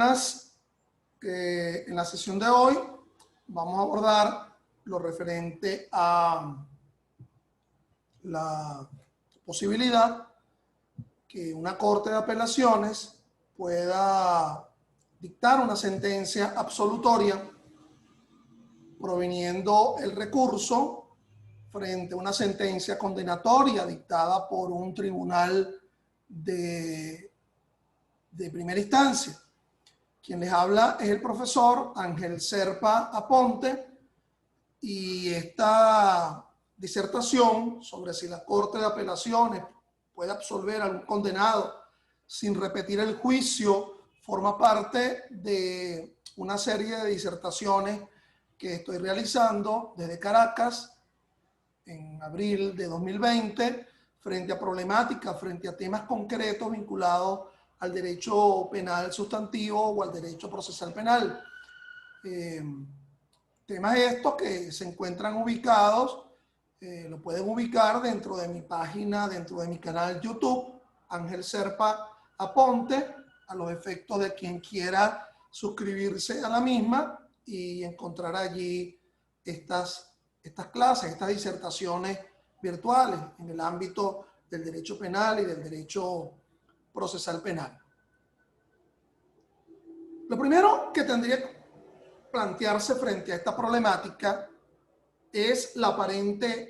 buenas. En la sesión de hoy vamos a abordar lo referente a la posibilidad que una corte de apelaciones pueda dictar una sentencia absolutoria proveniendo el recurso frente a una sentencia condenatoria dictada por un tribunal de primera instancia. Quien les habla es el profesor Ángel Serpa Aponte, y esta disertación sobre si la Corte de Apelaciones puede absolver a un condenado sin repetir el juicio forma parte de una serie de disertaciones que estoy realizando desde Caracas en abril de 2020 frente a problemáticas, frente a temas concretos vinculados al derecho penal sustantivo o al derecho procesal penal. Temas estos que se encuentran ubicados, lo pueden ubicar dentro de mi página, dentro de mi canal YouTube, Ángel Serpa Aponte, a los efectos de quien quiera suscribirse a la misma y encontrar allí estas clases, estas disertaciones virtuales en el ámbito del derecho penal y del derecho procesal penal. Lo primero que tendría que plantearse frente a esta problemática es la aparente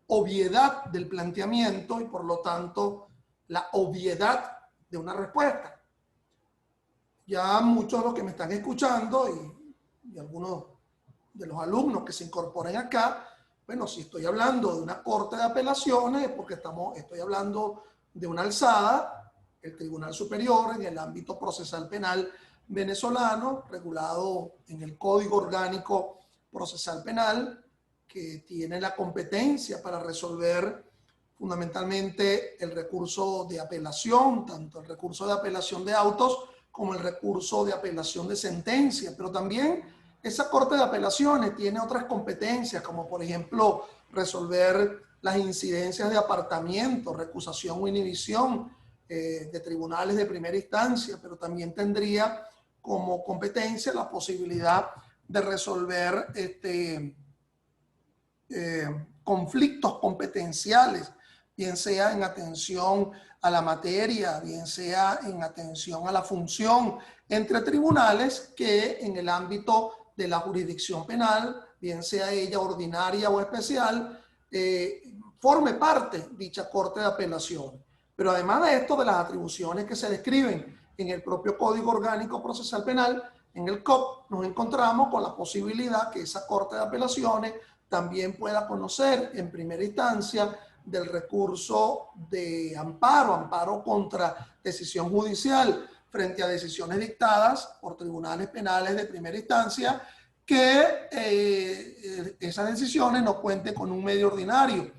obviedad del planteamiento y por lo tanto la obviedad de una respuesta. Ya muchos de los que me están escuchando y algunos de los alumnos que se incorporen acá, bueno, si estoy hablando de una corte de apelaciones es porque estoy hablando de una alzada, el Tribunal Superior en el ámbito procesal penal venezolano, regulado en el Código Orgánico Procesal Penal, que tiene la competencia para resolver fundamentalmente el recurso de apelación, tanto el recurso de apelación de autos como el recurso de apelación de sentencia, pero también esa Corte de Apelaciones tiene otras competencias, como por ejemplo resolver las incidencias de apartamiento, recusación o inhibición de tribunales de primera instancia, pero también tendría como competencia la posibilidad de resolver conflictos competenciales, bien sea en atención a la materia, bien sea en atención a la función entre tribunales que en el ámbito de la jurisdicción penal, bien sea ella ordinaria o especial, forme parte dicha Corte de Apelaciones. Pero además de esto, de las atribuciones que se describen en el propio Código Orgánico Procesal Penal, en el COP, nos encontramos con la posibilidad que esa Corte de Apelaciones también pueda conocer en primera instancia del recurso de amparo contra decisión judicial frente a decisiones dictadas por tribunales penales de primera instancia, que esas decisiones no cuenten con un medio ordinario.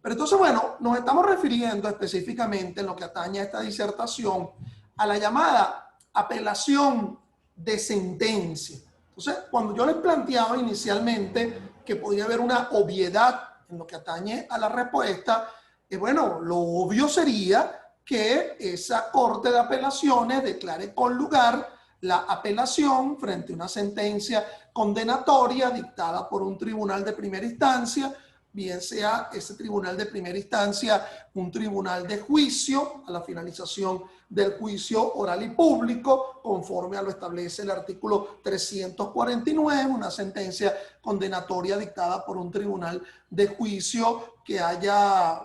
Pero entonces, bueno, nos estamos refiriendo específicamente en lo que atañe a esta disertación a la llamada apelación de sentencia. Entonces, cuando yo les planteaba inicialmente que podría haber una obviedad en lo que atañe a la respuesta, bueno, lo obvio sería que esa Corte de Apelaciones declare con lugar la apelación frente a una sentencia condenatoria dictada por un tribunal de primera instancia, bien sea ese tribunal de primera instancia un tribunal de juicio a la finalización del juicio oral y público, conforme a lo establece el artículo 349, una sentencia condenatoria dictada por un tribunal de juicio que haya,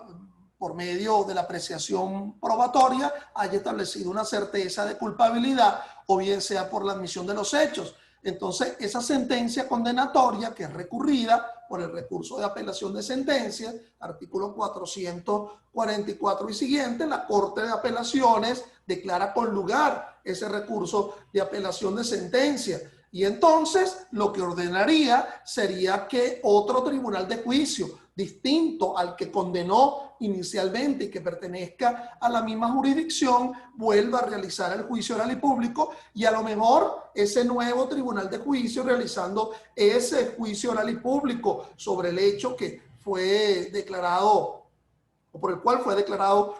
por medio de la apreciación probatoria, haya establecido una certeza de culpabilidad, o bien sea por la admisión de los hechos. Entonces, esa sentencia condenatoria, que es recurrida por el recurso de apelación de sentencia, artículo 444 y siguiente, la Corte de Apelaciones declara con lugar ese recurso de apelación de sentencia. Y entonces, lo que ordenaría sería que otro tribunal de juicio, distinto al que condenó inicialmente y que pertenezca a la misma jurisdicción, vuelva a realizar el juicio oral y público, y a lo mejor ese nuevo tribunal de juicio realizando ese juicio oral y público sobre el hecho que fue declarado o por el cual fue declarado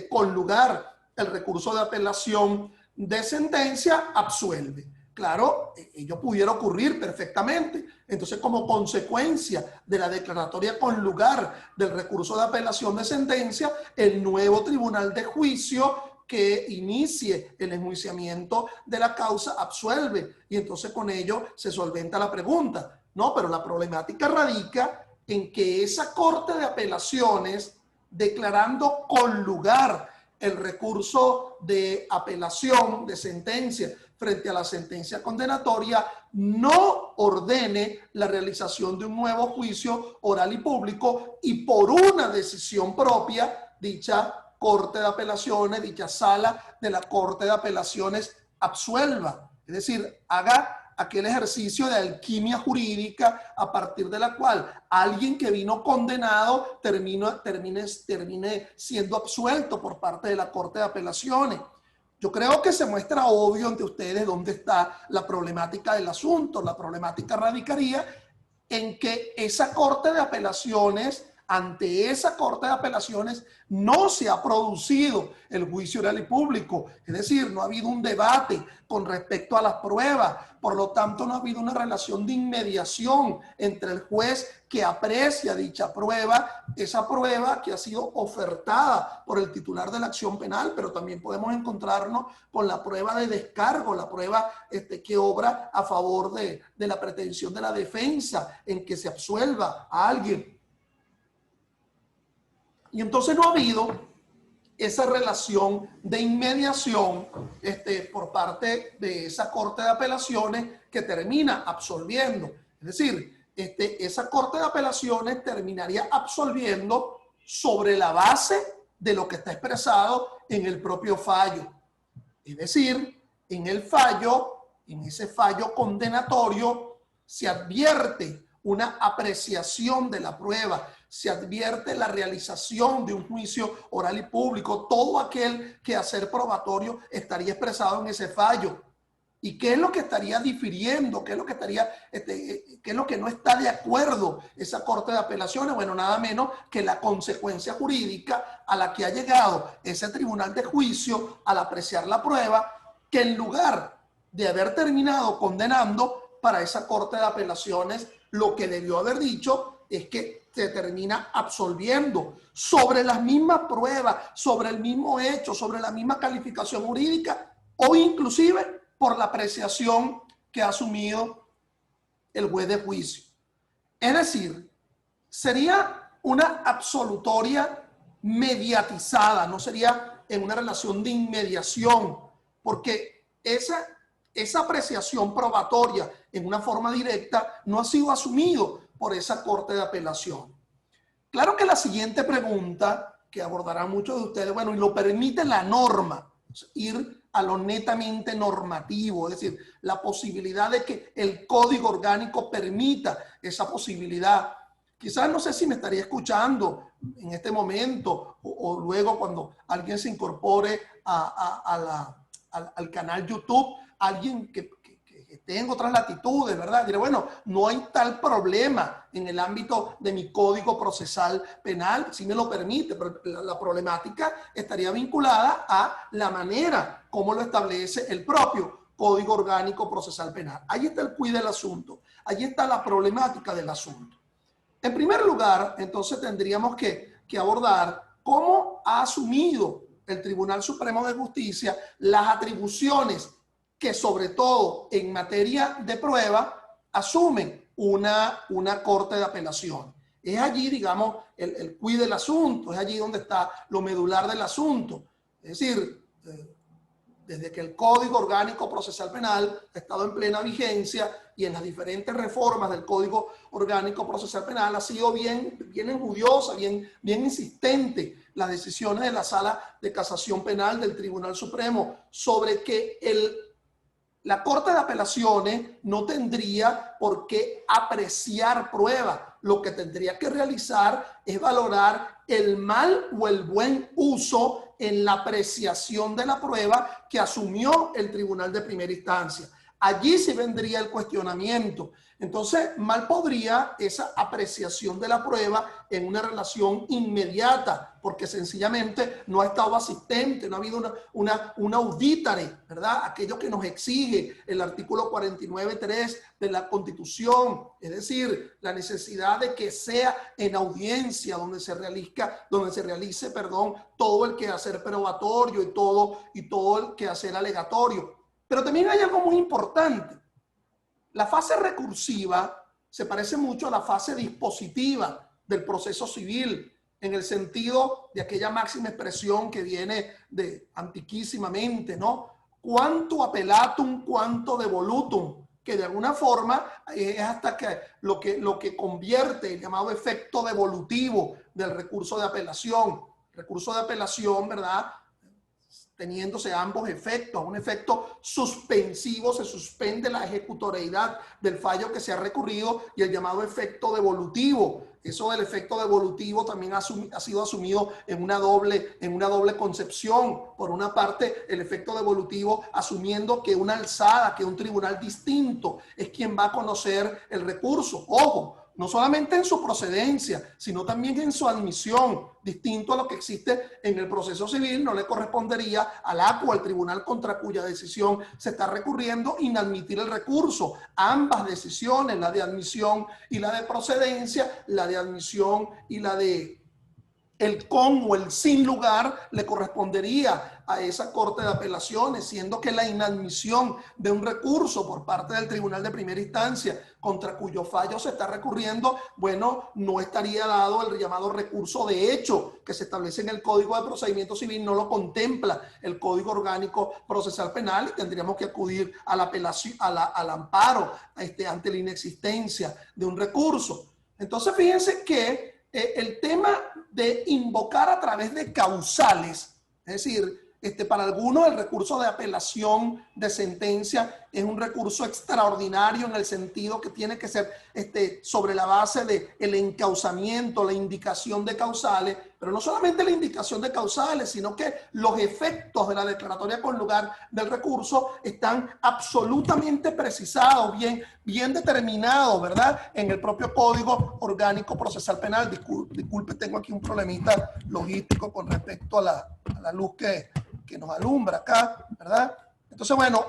con lugar el recurso de apelación de sentencia absuelve. Claro, ello pudiera ocurrir perfectamente. Entonces, como consecuencia de la declaratoria con lugar del recurso de apelación de sentencia, el nuevo tribunal de juicio que inicie el enjuiciamiento de la causa absuelve. Y entonces con ello se solventa la pregunta. No, pero la problemática radica en que esa corte de apelaciones, declarando con lugar el recurso de apelación de sentencia frente a la sentencia condenatoria, no ordene la realización de un nuevo juicio oral y público y por una decisión propia, dicha Corte de Apelaciones, dicha sala de la Corte de Apelaciones absuelva. Es decir, haga aquel ejercicio de alquimia jurídica a partir de la cual alguien que vino condenado termine siendo absuelto por parte de la Corte de Apelaciones. Yo creo que se muestra obvio ante ustedes dónde está la problemática del asunto. La problemática radicaría en que esa Corte de Apelaciones, ante esa Corte de Apelaciones, no se ha producido el juicio oral y público. Es decir, no ha habido un debate con respecto a las pruebas. Por lo tanto, no ha habido una relación de inmediación entre el juez que aprecia dicha prueba, esa prueba que ha sido ofertada por el titular de la acción penal, pero también podemos encontrarnos con la prueba de descargo, la prueba que obra a favor de la pretensión de la defensa en que se absuelva a alguien. Y entonces no ha habido esa relación de inmediación por parte de esa Corte de Apelaciones que termina absolviendo. Es decir, esa Corte de Apelaciones terminaría absolviendo sobre la base de lo que está expresado en el propio fallo. Es decir, en el fallo, en ese fallo condenatorio, se advierte una apreciación de la prueba, se advierte la realización de un juicio oral y público, todo aquel quehacer probatorio estaría expresado en ese fallo. ¿Y qué es lo que estaría difiriendo? ¿Qué es lo que qué es lo que no está de acuerdo esa Corte de Apelaciones? Bueno, nada menos que la consecuencia jurídica a la que ha llegado ese tribunal de juicio al apreciar la prueba, que en lugar de haber terminado condenando, para esa Corte de Apelaciones lo que debió haber dicho es que se termina absolviendo sobre las mismas pruebas, sobre el mismo hecho, sobre la misma calificación jurídica o inclusive por la apreciación que ha asumido el juez de juicio. Es decir, sería una absolutoria mediatizada, no sería en una relación de inmediación, porque esa apreciación probatoria en una forma directa no ha sido asumido por esa Corte de Apelación. Claro que la siguiente pregunta que abordarán muchos de ustedes, bueno, y lo permite la norma, ir a lo netamente normativo, es decir, la posibilidad de que el Código Orgánico permita esa posibilidad. Quizás no sé si me estaría escuchando en este momento o luego cuando alguien se incorpore al canal YouTube, alguien que esté en otras latitudes, ¿verdad? Diré, bueno, no hay tal problema en el ámbito de mi Código Procesal Penal, si me lo permite, pero la problemática estaría vinculada a la manera como lo establece el propio Código Orgánico Procesal Penal. Ahí está el quid del asunto, ahí está la problemática del asunto. En primer lugar, entonces tendríamos que abordar cómo ha asumido el Tribunal Supremo de Justicia las atribuciones que sobre todo en materia de prueba asumen una Corte de Apelación. Es allí, digamos, el quid del asunto, es allí donde está lo medular del asunto. Es decir, desde que el Código Orgánico Procesal Penal ha estado en plena vigencia y en las diferentes reformas del Código Orgánico Procesal Penal ha sido bien enjudiosa, bien insistente las decisiones de la Sala de Casación Penal del Tribunal Supremo sobre que la Corte de Apelaciones no tendría por qué apreciar prueba. Lo que tendría que realizar es valorar el mal o el buen uso en la apreciación de la prueba que asumió el Tribunal de Primera Instancia. allí sí vendría el cuestionamiento. Entonces, mal podría esa apreciación de la prueba en una relación inmediata, porque sencillamente no ha estado asistente, no ha habido una auditare, ¿verdad? Aquello que nos exige el artículo 49.3 de la Constitución, es decir, la necesidad de que sea en audiencia donde se realice, todo el quehacer probatorio y todo el quehacer alegatorio. Pero también hay algo muy importante. La fase recursiva se parece mucho a la fase dispositiva del proceso civil, en el sentido de aquella máxima expresión que viene de antiquísimamente, ¿no? Quanto appellatum, quanto devolutum, que de alguna forma es hasta que lo que convierte el llamado efecto devolutivo del recurso de apelación. Recurso de apelación, ¿verdad?, teniéndose ambos efectos, un efecto suspensivo, se suspende la ejecutoriedad del fallo que se ha recurrido, y el llamado efecto devolutivo. Eso del efecto devolutivo también ha sido asumido en una doble concepción. Por una parte, el efecto devolutivo asumiendo que una alzada, que un tribunal distinto es quien va a conocer el recurso. Ojo, no solamente en su procedencia, sino también en su admisión, distinto a lo que existe en el proceso civil. No le correspondería al ACO, al tribunal contra cuya decisión se está recurriendo, inadmitir el recurso. Ambas decisiones, la de admisión y la de procedencia, la de admisión y la de el con o el sin lugar, le correspondería a esa Corte de Apelaciones, siendo que la inadmisión de un recurso por parte del Tribunal de Primera Instancia contra cuyo fallo se está recurriendo, bueno, no estaría dado el llamado recurso de hecho que se establece en el Código de Procedimiento Civil. No lo contempla el Código Orgánico Procesal Penal, y tendríamos que acudir a la apelación, al amparo ante la inexistencia de un recurso. Entonces, fíjense que el tema de invocar a través de causales, es decir, para algunos el recurso de apelación de sentencia es un recurso extraordinario en el sentido que tiene que ser sobre la base del encauzamiento, la indicación de causales, pero no solamente la indicación de causales, sino que los efectos de la declaratoria con lugar del recurso están absolutamente precisados, bien determinados, ¿verdad?, en el propio Código Orgánico Procesal Penal. Disculpe, tengo aquí un problemita logístico con respecto a la luz que nos alumbra acá, ¿verdad? Entonces, bueno,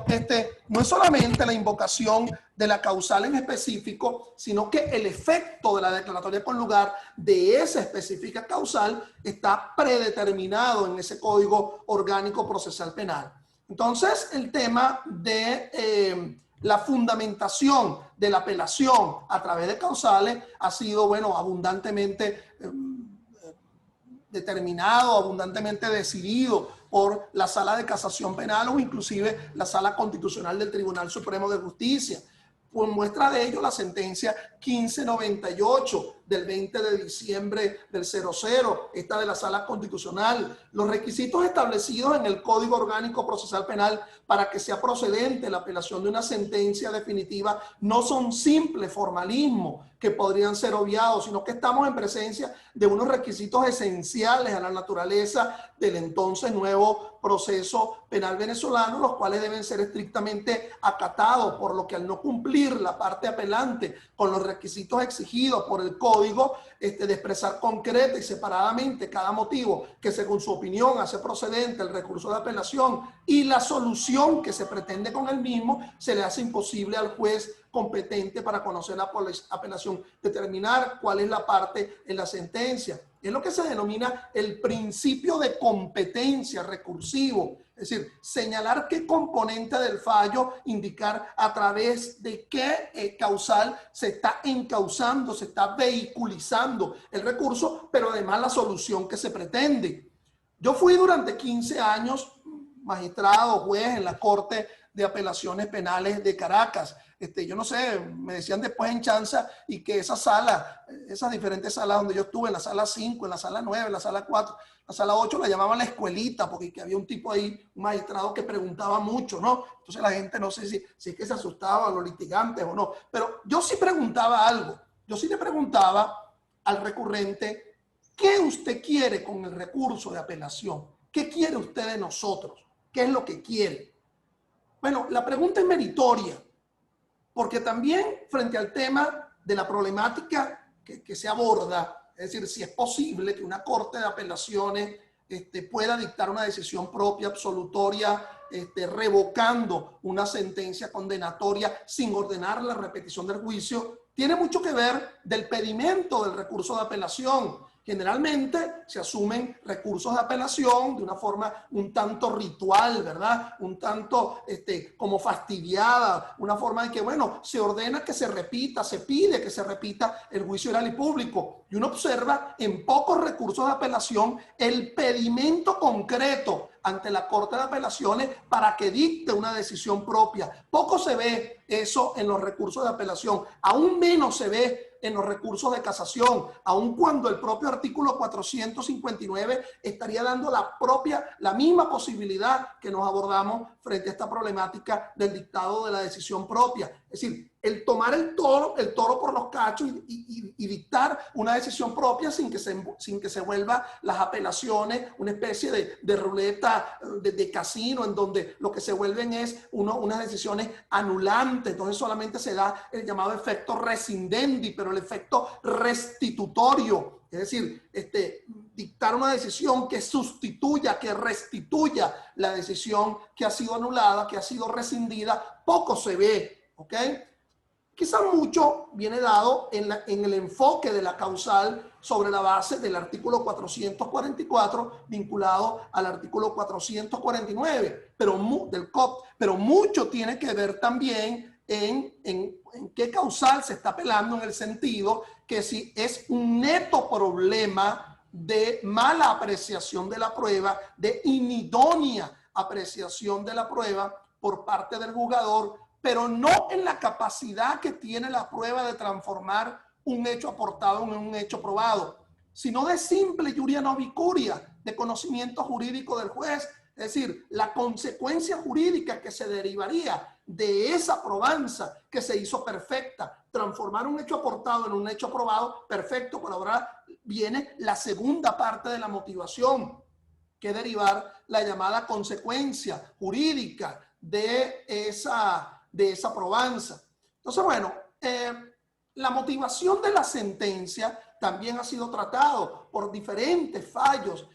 no es solamente la invocación de la causal en específico, sino que el efecto de la declaratoria con lugar de esa específica causal está predeterminado en ese Código Orgánico Procesal Penal. Entonces, el tema de la fundamentación de la apelación a través de causales ha sido, bueno, abundantemente determinado, abundantemente decidido por la Sala de Casación Penal o inclusive la Sala Constitucional del Tribunal Supremo de Justicia. Por muestra de ello, la sentencia 1598 del 20 de diciembre del 00, esta de la Sala Constitucional. Los requisitos establecidos en el Código Orgánico Procesal Penal para que sea procedente la apelación de una sentencia definitiva no son simples formalismos que podrían ser obviados, sino que estamos en presencia de unos requisitos esenciales a la naturaleza del entonces nuevo proceso penal venezolano, los cuales deben ser estrictamente acatados, por lo que al no cumplir la parte apelante con los requisitos exigidos por el Código, de expresar concreta y separadamente cada motivo que según su opinión hace procedente el recurso de apelación y la solución que se pretende con el mismo, se le hace imposible al juez competente para conocer la apelación determinar cuál es la parte en la sentencia. Es lo que se denomina el principio de competencia recursivo, es decir, señalar qué componente del fallo, indicar a través de qué causal se está encauzando, se está vehiculizando el recurso, pero además la solución que se pretende. Yo fui durante 15 años magistrado, juez en la Corte de Apelaciones Penales de Caracas. Yo no sé, me decían después en chanza y que esa sala, esas diferentes salas donde yo estuve, en la sala 5, en la sala 9, en la sala 4, la sala 8 la llamaban la escuelita porque había un tipo ahí, un magistrado que preguntaba mucho, ¿no? Entonces la gente no sé si es que se asustaba a los litigantes o no, pero yo sí preguntaba algo. Yo sí le preguntaba al recurrente, ¿qué usted quiere con el recurso de apelación? ¿Qué quiere usted de nosotros? ¿Qué es lo que quiere? Bueno, la pregunta es meritoria, porque también frente al tema de la problemática que se aborda, es decir, si es posible que una corte de apelaciones pueda dictar una decisión propia, absolutoria, revocando una sentencia condenatoria sin ordenar la repetición del juicio, tiene mucho que ver del pedimento del recurso de apelación. Generalmente se asumen recursos de apelación de una forma un tanto ritual, ¿verdad? Un tanto como fastidiada, una forma de que, bueno, se ordena que se repita, se pide que se repita el juicio oral y público. Y uno observa en pocos recursos de apelación el pedimento concreto ante la Corte de Apelaciones para que dicte una decisión propia. Poco se ve eso en los recursos de apelación, aún menos se ve en los recursos de casación, aun cuando el propio artículo 459 estaría dando la misma posibilidad que nos abordamos frente a esta problemática del dictado de la decisión propia. Es decir, el tomar el toro por los cachos y dictar una decisión propia sin que se vuelva las apelaciones una especie de ruleta de casino, en donde lo que se vuelven es unas decisiones anulantes. Entonces solamente se da el llamado efecto rescindendi, pero el efecto restitutorio, es decir, dictar una decisión que sustituya, que restituya la decisión que ha sido anulada, que ha sido rescindida, poco se ve, ¿ok? Quizás mucho viene dado en el enfoque de la causal sobre la base del artículo 444 vinculado al artículo 449 del COP, pero mucho tiene que ver también en qué causal se está apelando, en el sentido que si es un neto problema de mala apreciación de la prueba, de inidónea apreciación de la prueba por parte del juzgador, pero no en la capacidad que tiene la prueba de transformar un hecho aportado en un hecho probado, sino de simple iuria novi curia, de conocimiento jurídico del juez, es decir, la consecuencia jurídica que se derivaría de esa probanza que se hizo perfecta, transformar un hecho aportado en un hecho probado, perfecto, pero ahora viene la segunda parte de la motivación, que derivar la llamada consecuencia jurídica de esa probanza. Entonces, bueno, la motivación de la sentencia también ha sido tratado por diferentes fallos.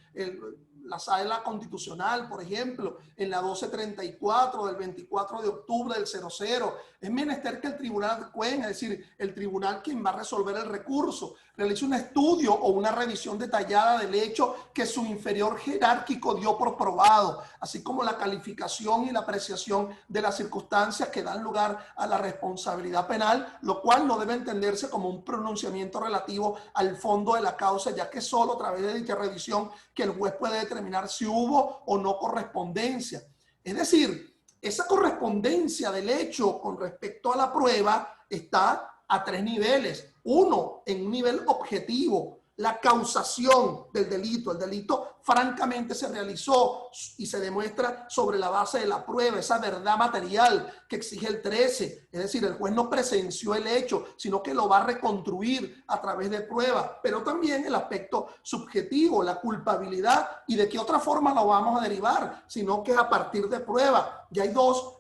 La sala constitucional, por ejemplo, en la 1234 del 24 de octubre del 00, es menester que el tribunal es decir, el tribunal quien va a resolver el recurso, realice un estudio o una revisión detallada del hecho que su inferior jerárquico dio por probado, así como la calificación y la apreciación de las circunstancias que dan lugar a la responsabilidad penal, lo cual no debe entenderse como un pronunciamiento relativo al fondo de la causa, ya que solo a través de dicha revisión que el juez puede determinar si hubo o no correspondencia. Es decir, esa correspondencia del hecho con respecto a la prueba está a tres niveles. Uno, en un nivel objetivo, la causación del delito. El delito francamente se realizó y se demuestra sobre la base de la prueba, esa verdad material que exige el 13. Es decir, el juez no presenció el hecho, sino que lo va a reconstruir a través de pruebas. Pero también el aspecto subjetivo, la culpabilidad, y de qué otra forma lo vamos a derivar, sino que a partir de pruebas. Ya hay dos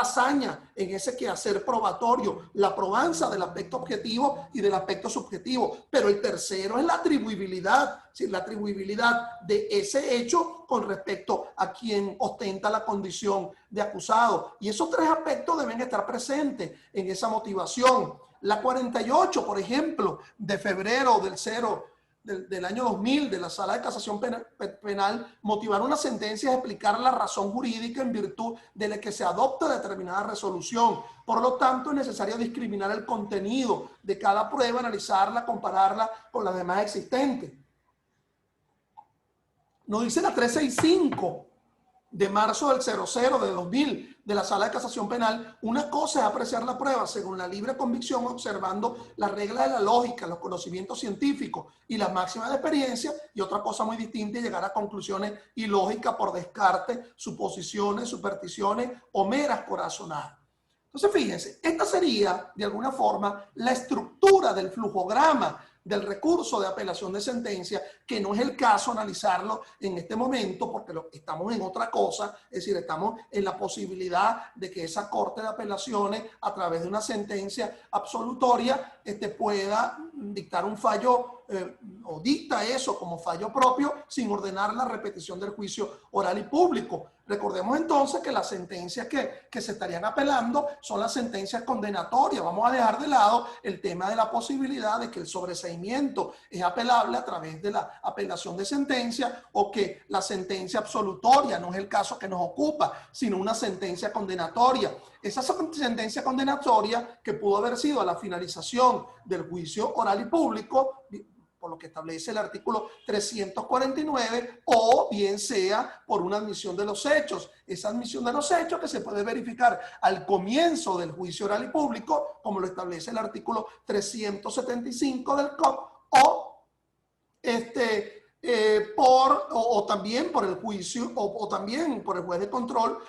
hazañas en ese quehacer probatorio, la probanza del aspecto objetivo y del aspecto subjetivo. Pero el tercero es la atribuibilidad, ¿sí? La atribuibilidad de ese hecho con respecto a quien ostenta la condición de acusado. Y esos tres aspectos deben estar presentes en esa motivación. La 48, por ejemplo, de febrero del año 2000 de la Sala de Casación Penal, motivar una sentencia es explicar la razón jurídica en virtud de la que se adopta determinada resolución. Por lo tanto, es necesario discriminar el contenido de cada prueba, analizarla, compararla con las demás existentes. Nos dice la 365 de marzo del 00 de 2000 de la Sala de Casación Penal: una cosa es apreciar la prueba según la libre convicción, observando las reglas de la lógica, los conocimientos científicos y las máximas de experiencia, y otra cosa muy distinta es llegar a conclusiones ilógicas por descarte, suposiciones, supersticiones o meras corazonadas. Entonces, fíjense, esta sería de alguna forma la estructura del flujograma del recurso de apelación de sentencia, que no es el caso analizarlo en este momento porque estamos en otra cosa, es decir, estamos en la posibilidad de que esa Corte de Apelaciones, a través de una sentencia absolutoria, pueda dictar un fallo o dicta eso como fallo propio sin ordenar la repetición del juicio oral y público. Recordemos entonces que las sentencias que se estarían apelando son las sentencias condenatorias. Vamos a dejar de lado el tema de la posibilidad de que el sobreseimiento es apelable a través de la apelación de sentencia, o que la sentencia absolutoria no es el caso que nos ocupa, sino una sentencia condenatoria. Esa sentencia condenatoria, que pudo haber sido a la finalización del juicio oral y público, por lo que establece el artículo 349, o bien sea por una admisión de los hechos. Esa admisión de los hechos que se puede verificar al comienzo del juicio oral y público, como lo establece el artículo 375 del COP, o también por el juicio, o también por el juez de control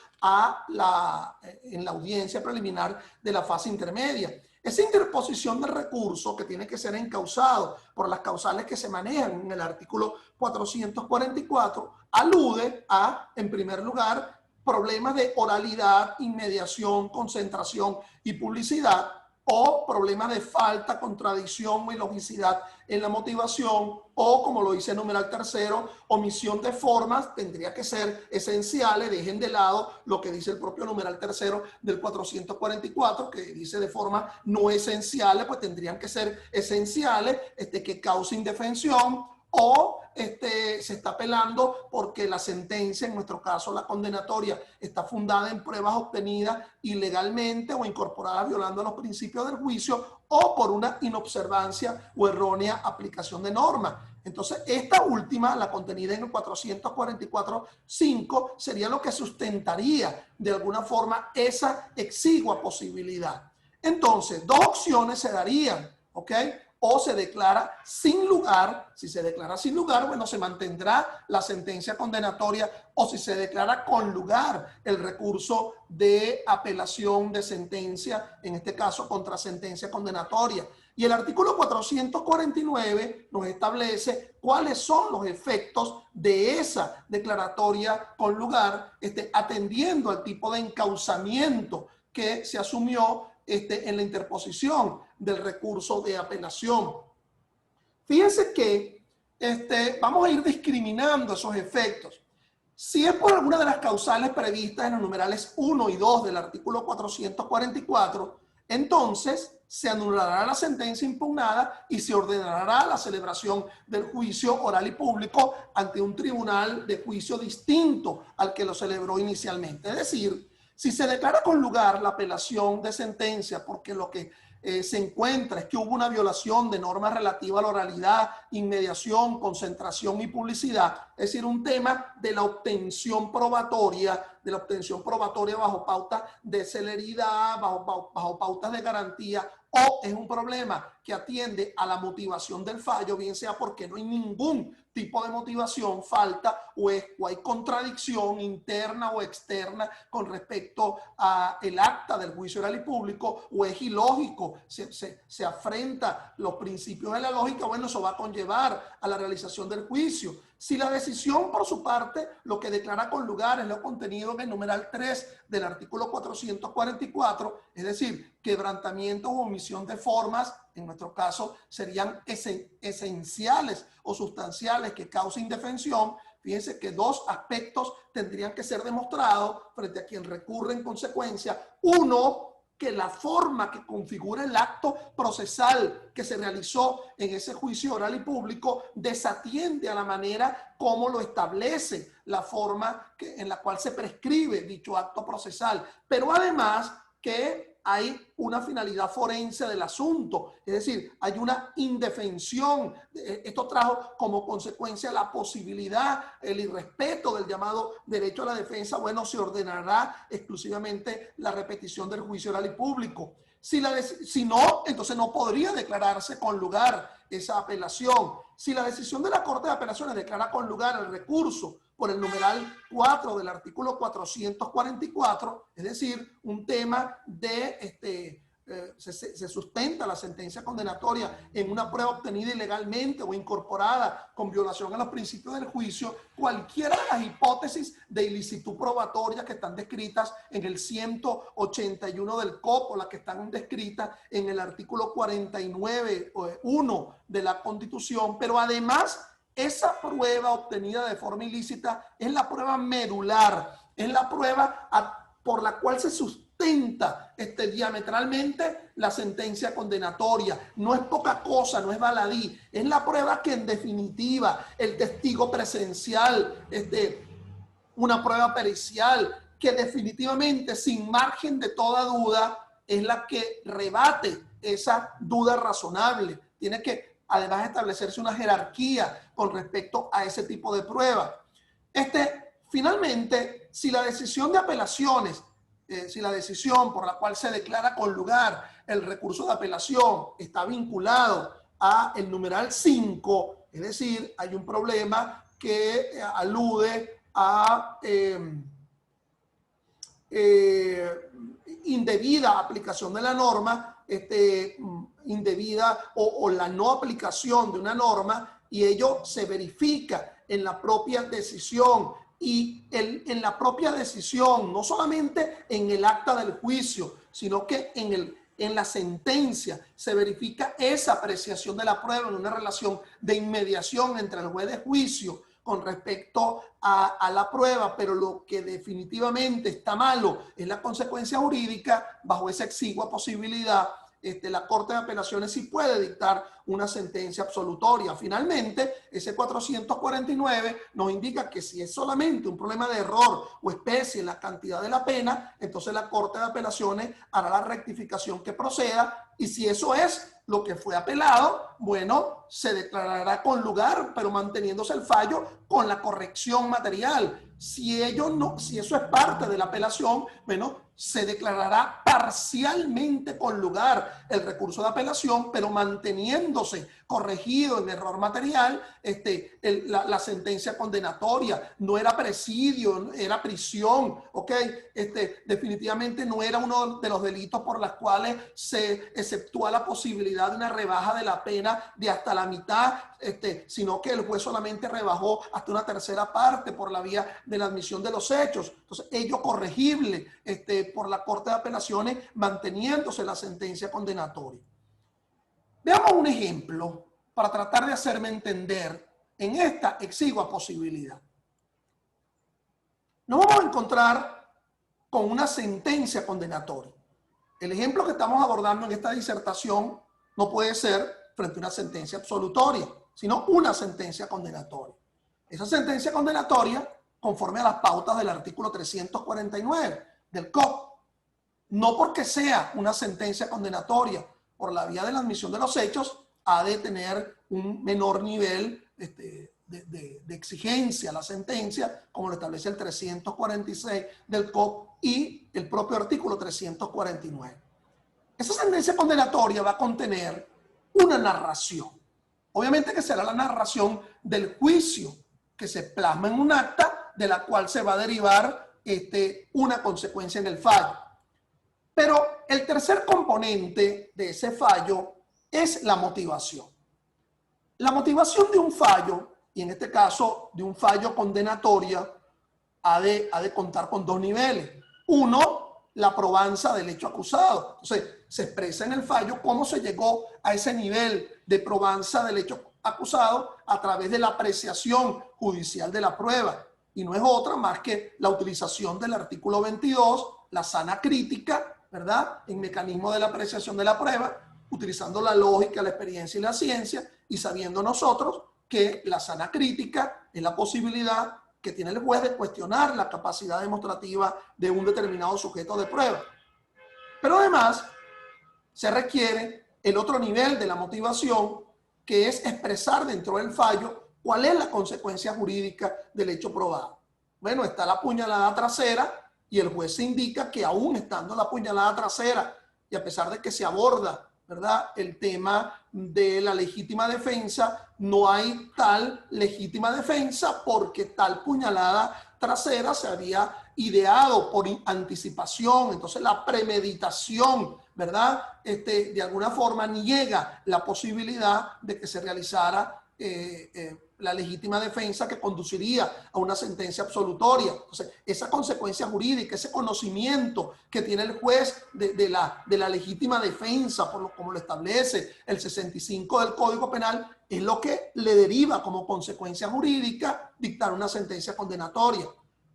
en la audiencia preliminar de la fase intermedia. Esa interposición del recurso, que tiene que ser encausado por las causales que se manejan en el artículo 444, alude a, en primer lugar, problemas de oralidad, inmediación, concentración y publicidad, o problemas de falta, contradicción o ilogicidad en la motivación, o, como lo dice el numeral tercero, omisión de formas. Tendría que ser esenciales. Dejen de lado lo que dice el propio numeral tercero del 444, que dice de forma no esenciales, pues tendrían que ser esenciales, que causen indefensión, o se está apelando porque la sentencia, en nuestro caso la condenatoria, está fundada en pruebas obtenidas ilegalmente o incorporadas violando los principios del juicio, o por una inobservancia o errónea aplicación de normas. Entonces, esta última, la contenida en el 444.5, sería lo que sustentaría de alguna forma esa exigua posibilidad. Entonces, dos opciones se darían, ¿ok? O se declara sin lugar. Si se declara sin lugar, bueno, se mantendrá la sentencia condenatoria, o si se declara con lugar el recurso de apelación de sentencia, en este caso contra sentencia condenatoria. Y el artículo 449 nos establece cuáles son los efectos de esa declaratoria con lugar, atendiendo al tipo de encauzamiento que se asumió en la interposición del recurso de apelación. Fíjense que vamos a ir discriminando esos efectos. Si es por alguna de las causales previstas en los numerales 1 y 2 del artículo 444, entonces se anulará la sentencia impugnada y se ordenará la celebración del juicio oral y público ante un tribunal de juicio distinto al que lo celebró inicialmente. Es decir, si se declara con lugar la apelación de sentencia porque lo que se encuentra es que hubo una violación de normas relativas a la oralidad, inmediación, concentración y publicidad, es decir, un tema de la obtención probatoria bajo pautas de celeridad, bajo pautas de garantía, o es un problema que atiende a la motivación del fallo, bien sea porque no hay ningún tipo de motivación, falta o hay contradicción interna o externa con respecto al acta del juicio oral y público, o es ilógico, se afrenta los principios de la lógica, bueno, eso va a conllevar a la realización del juicio. Si la decisión, por su parte, lo que declara con lugar es lo contenido en el numeral 3 del artículo 444, es decir, quebrantamiento o omisión de formas, en nuestro caso serían esenciales o sustanciales que causen indefensión. Fíjense que dos aspectos tendrían que ser demostrados frente a quien recurre en consecuencia. Uno, que la forma que configura el acto procesal que se realizó en ese juicio oral y público desatiende a la manera como lo establece la forma en la cual se prescribe dicho acto procesal. Pero además que hay una finalidad forense del asunto, es decir, hay una indefensión. Esto trajo como consecuencia la posibilidad, el irrespeto del llamado derecho a la defensa. Bueno, se ordenará exclusivamente la repetición del juicio oral y público. Si no, entonces no podría declararse con lugar esa apelación. Si la decisión de la Corte de Apelaciones declara con lugar el recurso por el numeral 4 del artículo 444, es decir, un tema de se sustenta la sentencia condenatoria en una prueba obtenida ilegalmente o incorporada con violación a los principios del juicio, cualquiera de las hipótesis de ilicitud probatoria que están descritas en el 181 del COP o las que están descritas en el artículo 49.1 de la Constitución, pero además esa prueba obtenida de forma ilícita es la prueba medular, es la prueba por la cual se sustenta diametralmente la sentencia condenatoria. No es poca cosa, no es baladí, es la prueba que en definitiva el testigo presencial, una prueba pericial, que definitivamente sin margen de toda duda es la que rebate esa duda razonable. Tiene que además establecerse una jerarquía con respecto a ese tipo de prueba. Finalmente, si la decisión de apelaciones, si la decisión por la cual se declara con lugar el recurso de apelación está vinculado a el numeral 5, es decir, hay un problema que alude a indebida aplicación de la norma, indebida o la no aplicación de una norma, y ello se verifica en la propia decisión, y en la propia decisión, no solamente en el acta del juicio, sino que en la sentencia se verifica esa apreciación de la prueba en una relación de inmediación entre el juez de juicio con respecto a la prueba, pero lo que definitivamente está malo es la consecuencia jurídica. Bajo esa exigua posibilidad, la Corte de Apelaciones sí puede dictar una sentencia absolutoria. Finalmente, ese 449 nos indica que si es solamente un problema de error o especie en la cantidad de la pena, entonces la Corte de Apelaciones hará la rectificación que proceda, y si eso es lo que fue apelado, bueno, se declarará con lugar, pero manteniéndose el fallo con la corrección material. Si eso es parte de la apelación, bueno, se declarará parcialmente con lugar el recurso de apelación, pero manteniéndose corregido en error material la sentencia condenatoria. No era presidio, era prisión, ¿ok? Definitivamente no era uno de los delitos por los cuales se exceptúa la posibilidad de una rebaja de la pena de hasta la mitad, sino que el juez solamente rebajó hasta una tercera parte por la vía de la admisión de los hechos. Entonces, ello corregible por la Corte de Apelaciones, manteniéndose la sentencia condenatoria. Veamos un ejemplo para tratar de hacerme entender en esta exigua posibilidad. Nos vamos a encontrar con una sentencia condenatoria. El ejemplo que estamos abordando en esta disertación no puede ser frente a una sentencia absolutoria, sino una sentencia condenatoria. Esa sentencia condenatoria, conforme a las pautas del artículo 349 del COP, no porque sea una sentencia condenatoria por la vía de la admisión de los hechos, ha de tener un menor nivel de exigencia a la sentencia, como lo establece el 346 del COP y el propio artículo 349. Esa sentencia condenatoria va a contener una narración. Obviamente que será la narración del juicio que se plasma en un acta, de la cual se va a derivar una consecuencia en el fallo. Pero el tercer componente de ese fallo es la motivación. La motivación de un fallo, y en este caso de un fallo condenatoria, ha de contar con dos niveles. Uno, la probanza del hecho acusado. Entonces, se expresa en el fallo cómo se llegó a ese nivel de probanza del hecho acusado a través de la apreciación judicial de la prueba. Y no es otra más que la utilización del artículo 22, la sana crítica, ¿verdad?, en mecanismo de la apreciación de la prueba, utilizando la lógica, la experiencia y la ciencia, y sabiendo nosotros que la sana crítica es la posibilidad que tiene el juez de cuestionar la capacidad demostrativa de un determinado sujeto de prueba. Pero además se requiere el otro nivel de la motivación, que es expresar dentro del fallo cuál es la consecuencia jurídica del hecho probado. Bueno, está la puñalada trasera, y el juez se indica que aún estando la puñalada trasera, y a pesar de que se aborda, ¿verdad?, el tema de la legítima defensa, no hay tal legítima defensa porque tal puñalada trasera se había ideado por anticipación, entonces la premeditación, ¿verdad? De alguna forma niega la posibilidad de que se realizara la legítima defensa que conduciría a una sentencia absolutoria. Entonces, esa consecuencia jurídica, ese conocimiento que tiene el juez de la legítima defensa, como lo establece el 65 del Código Penal, es lo que le deriva como consecuencia jurídica dictar una sentencia condenatoria.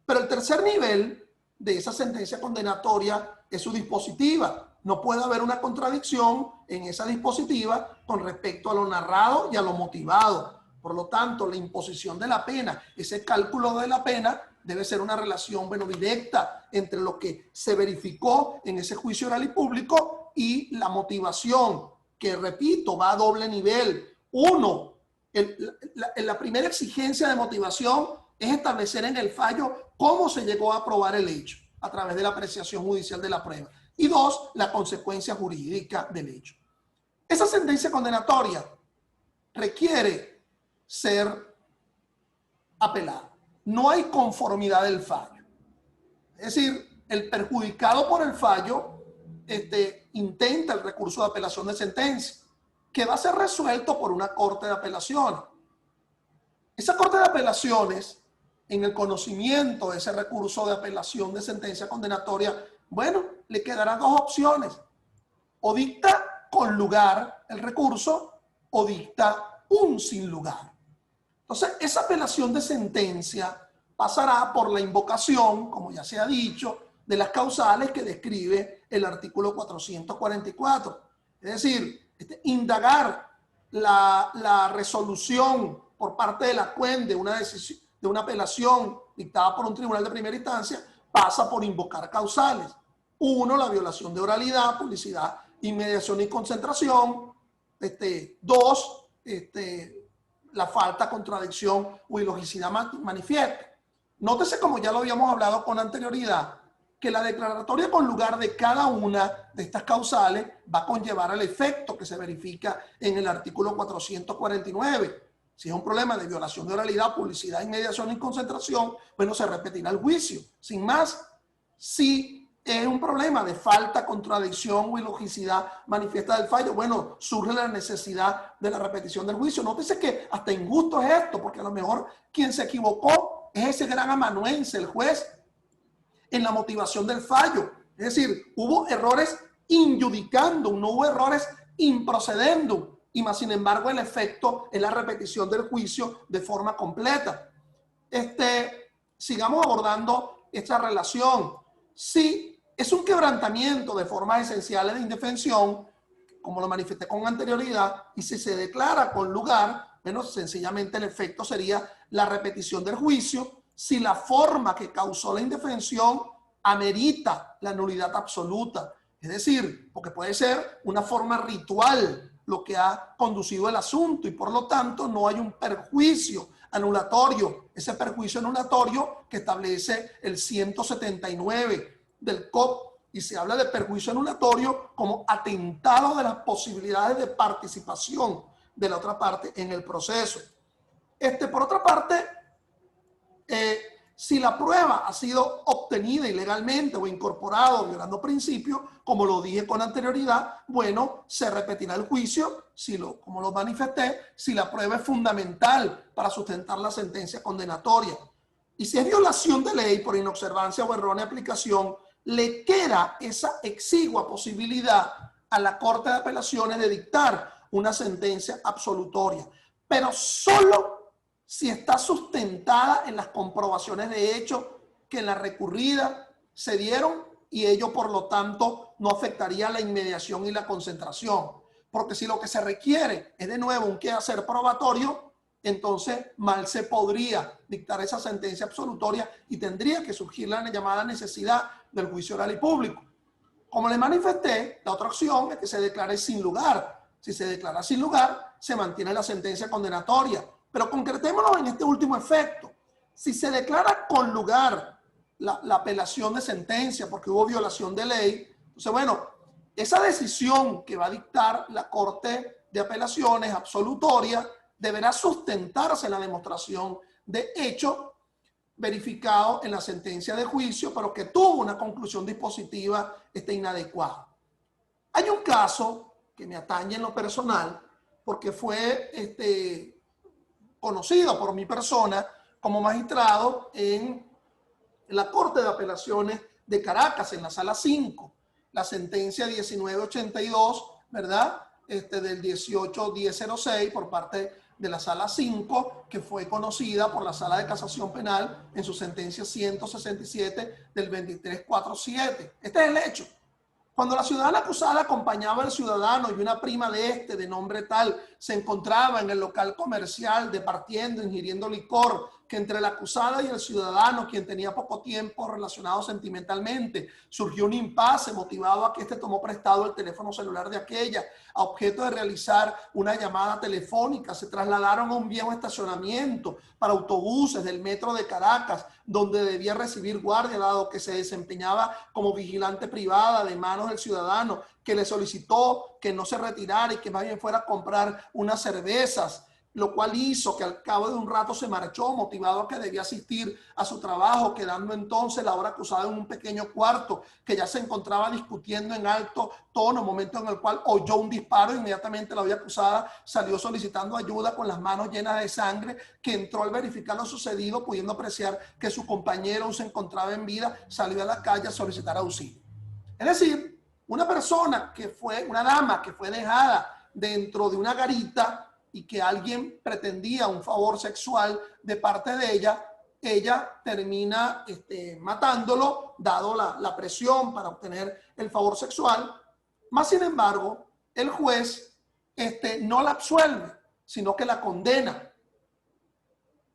Pero el tercer nivel de esa sentencia condenatoria es su dispositiva. No puede haber una contradicción en esa dispositiva con respecto a lo narrado y a lo motivado. Por lo tanto, la imposición de la pena, ese cálculo de la pena, debe ser una relación, bueno, directa entre lo que se verificó en ese juicio oral y público y la motivación, que, repito, va a doble nivel. Uno, la primera exigencia de motivación es establecer en el fallo cómo se llegó a probar el hecho a través de la apreciación judicial de la prueba. Y dos, la consecuencia jurídica del hecho. Esa sentencia condenatoria requiere ser apelada. No hay conformidad del fallo. Es decir, el perjudicado por el fallo intenta el recurso de apelación de sentencia, que va a ser resuelto por una corte de apelaciones. Esa corte de apelaciones, en el conocimiento de ese recurso de apelación de sentencia condenatoria, bueno, le quedarán dos opciones. O dicta con lugar el recurso o dicta un sin lugar. Entonces, esa apelación de sentencia pasará por la invocación, como ya se ha dicho, de las causales que describe el artículo 444. Es decir, indagar la resolución por parte de la CUEN de una apelación dictada por un tribunal de primera instancia pasa por invocar causales. Uno, la violación de oralidad, publicidad, inmediación y concentración. Dos, la falta, contradicción o ilogicidad manifiesta. Nótese, como ya lo habíamos hablado con anterioridad, que la declaratoria con lugar de cada una de estas causales va a conllevar el efecto que se verifica en el artículo 449. Si es un problema de violación de oralidad, publicidad, inmediación y concentración, bueno, se repetirá el juicio. Sin más, si es un problema de falta, contradicción o ilogicidad manifiesta del fallo, bueno, surge la necesidad de la repetición del juicio. Nótese que hasta injusto es esto, porque a lo mejor quien se equivocó es ese gran amanuense, el juez, en la motivación del fallo. Es decir, hubo errores injudicandum, no hubo errores improcedendum, y más sin embargo el efecto es la repetición del juicio de forma completa. Sigamos abordando esta relación. Si es un quebrantamiento de formas esenciales de indefensión, como lo manifesté con anterioridad, y si se declara con lugar, bueno, sencillamente el efecto sería la repetición del juicio si la forma que causó la indefensión amerita la nulidad absoluta. Es decir, porque puede ser una forma ritual lo que ha conducido el asunto y por lo tanto no hay un perjuicio anulatorio. Ese perjuicio anulatorio que establece el 179 del COP, y se habla de perjuicio anulatorio como atentado de las posibilidades de participación de la otra parte en el proceso. Por otra parte, si la prueba ha sido obtenida ilegalmente o incorporado violando principios, como lo dije con anterioridad, bueno, se repetirá el juicio, como lo manifesté, si la prueba es fundamental para sustentar la sentencia condenatoria. Y si es violación de ley por inobservancia o errónea aplicación, le queda esa exigua posibilidad a la Corte de Apelaciones de dictar una sentencia absolutoria, pero solo si está sustentada en las comprobaciones de hecho que en la recurrida se dieron y ello por lo tanto no afectaría la inmediación y la concentración. Porque si lo que se requiere es de nuevo un quehacer probatorio, entonces mal se podría dictar esa sentencia absolutoria y tendría que surgir la llamada necesidad del juicio oral y público. Como les manifesté, la otra opción es que se declare sin lugar. Si se declara sin lugar, se mantiene la sentencia condenatoria. Pero concretémonos en este último efecto. Si se declara con lugar la apelación de sentencia porque hubo violación de ley, entonces, bueno, esa decisión que va a dictar la Corte de Apelaciones absolutoria deberá sustentarse en la demostración de hecho verificado en la sentencia de juicio, pero que tuvo una conclusión dispositiva inadecuada. Hay un caso que me atañe en lo personal, porque fue conocido por mi persona como magistrado en la Corte de Apelaciones de Caracas, en la Sala 5, la sentencia 1982, ¿verdad? Del 18-1006 por parte de la Sala 5, que fue conocida por la Sala de Casación Penal en su sentencia 167 del 2347. Este es el hecho. Cuando la ciudadana acusada acompañaba al ciudadano y una prima de nombre tal se encontraba en el local comercial departiendo, ingiriendo licor, que entre la acusada y el ciudadano, quien tenía poco tiempo relacionado sentimentalmente, surgió un impasse motivado a que tomó prestado el teléfono celular de aquella a objeto de realizar una llamada telefónica. Se trasladaron a un viejo estacionamiento para autobuses del metro de Caracas, donde debía recibir guardia, dado que se desempeñaba como vigilante privada de manos del ciudadano, que le solicitó que no se retirara y que más bien fuera a comprar unas cervezas, lo cual hizo que al cabo de un rato se marchó, motivado a que debía asistir a su trabajo, quedando entonces la hora acusada en un pequeño cuarto que ya se encontraba discutiendo en alto tono, momento en el cual oyó un disparo. Inmediatamente la hora acusada salió solicitando ayuda con las manos llenas de sangre, que entró al verificar lo sucedido, pudiendo apreciar que su compañero se encontraba en vida, salió a la calle a solicitar auxilio. Es decir, una persona que fue, una dama que fue dejada dentro de una garita y que alguien pretendía un favor sexual de parte de ella, ella termina matándolo, dado la presión para obtener el favor sexual. Más sin embargo, el juez no la absuelve, sino que la condena.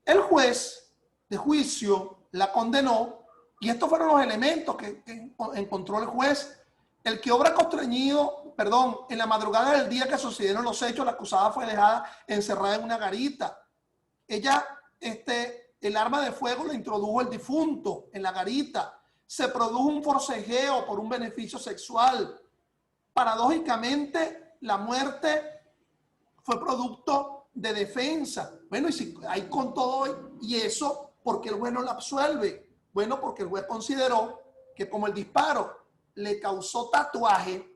El juez de juicio la condenó, y estos fueron los elementos que encontró el juez. El que obra constreñido, en la madrugada del día que sucedieron los hechos, la acusada fue dejada encerrada en una garita. Ella, el arma de fuego le introdujo el difunto en la garita. Se produjo un forcejeo por un beneficio sexual. Paradójicamente, la muerte fue producto de defensa. Bueno, y si hay con todo y eso, ¿por qué el juez no la absuelve? Bueno, porque el juez consideró que como el disparo le causó tatuaje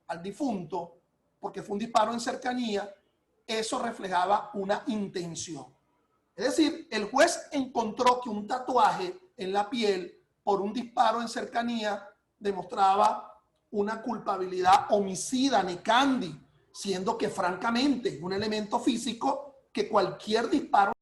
al difunto, porque fue un disparo en cercanía, eso reflejaba una intención. Es decir, el juez encontró que un tatuaje en la piel por un disparo en cercanía demostraba una culpabilidad homicida necandi, siendo que francamente un elemento físico que cualquier disparo